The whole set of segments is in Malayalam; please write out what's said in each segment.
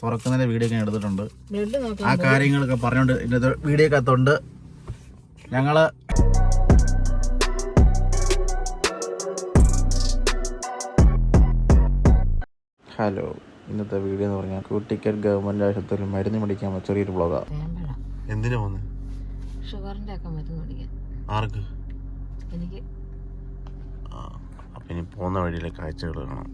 തുറക്കുന്നതിന്റെ വീഡിയോ ഞാൻ എടുത്തിട്ടുണ്ട്. ആ കാര്യങ്ങളൊക്കെ പറഞ്ഞുകൊണ്ട് ഇതിന്റെ വീഡിയോക്കകത്തുണ്ട്. ഞങ്ങള് ഹലോ, ഇന്നത്തെ വീഡിയോ എന്ന് പറഞ്ഞാൽ കുട്ടിക്കൽ ഗവൺമെന്റ് ആശുപത്രിയിൽ മരുന്ന് മേടിക്കാൻ ചെറിയൊരു ബ്ലോഗാ. എന്തിനാ പോന്നെ? ഷുഗറിന്റെ ഒക്കെ മരുന്ന് മേടിക്കാൻ. ആർക്ക്? എനിക്ക്. അപ്പൊ ഇനി പോകുന്ന വഴിയിലെ കാഴ്ചകൾ കാണാം.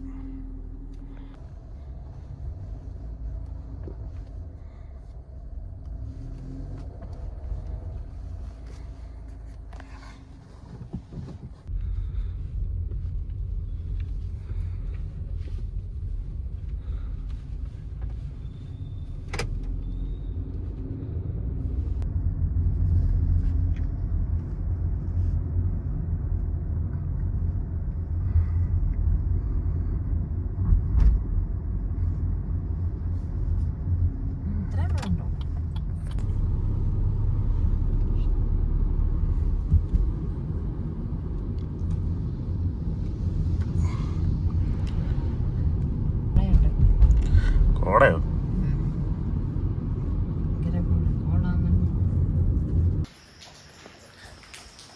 കോടയോ?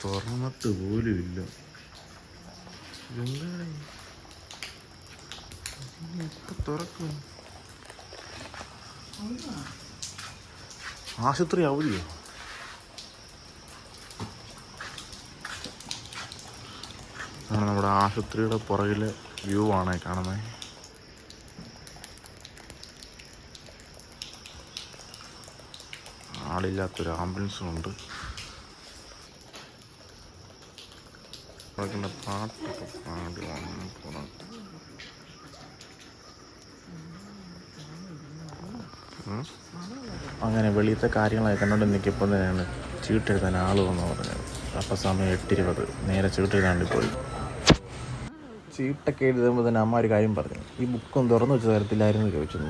തുറന്നിട്ട് പോലും ഇല്ല. തുറക്കും. ആശുപത്രി അവധിയോ? നമ്മുടെ ആശുപത്രിയുടെ പുറകിലെ വ്യൂ ആണ് കാണുന്നത്. ആളില്ലാത്തൊരു ആംബുലൻസും ഉണ്ട്. പാട്ടൊക്കെ പാടി വന്നു. അങ്ങനെ വെളിയത്തെ കാര്യങ്ങളൊക്കെ കണ്ടുകൊണ്ട് നിൽക്കിയപ്പോൾ തന്നെയാണ് ചീട്ടെഴുതാൻ ആൾ വന്നു പറഞ്ഞത്. അപ്പം സമയം 8:20. നേരെ ചീട്ടെഴുതാണ്ടി പോയി. ചീട്ടൊക്കെ എഴുതുമ്പോൾ തന്നെ അമ്മ ഒരു കാര്യം പറഞ്ഞു, ഈ ബുക്കൊന്നും തുറന്നു വെച്ച തരത്തിലായിരുന്നു ചോദിച്ചത്.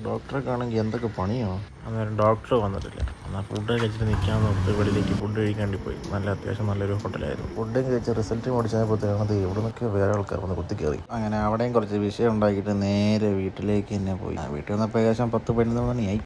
ഡോക്ടറെ കാണെങ്കിൽ എന്തൊക്കെ പണിയോ? അന്നേരം ഡോക്ടർ വന്നിട്ടില്ല. എന്നാൽ ഫുഡ് കഴിച്ചിട്ട് നിൽക്കാമെന്ന് ഓർത്ത് വെളിയിലേക്ക് ഫുഡ് കഴിക്കാണ്ടി പോയി. അത്യാവശ്യം നല്ലൊരു ഹോട്ടലായിരുന്നു. ഫുഡും കഴിച്ച് റിസൾട്ട് മേടിച്ചപ്പോഴത്തേക്കത് എവിടെ നിന്നൊക്കെ വേറെ ആൾക്കാർ വന്ന് കുത്തിക്കയറി. അങ്ങനെ അവിടെയും കുറച്ച് വിഷയം ഉണ്ടാക്കിയിട്ട് നേരെ വീട്ടിലേക്ക് തന്നെ പോയി. വീട്ടിൽ വന്നപ്പോൾ ഏകദേശം 10-11 മണിയായി.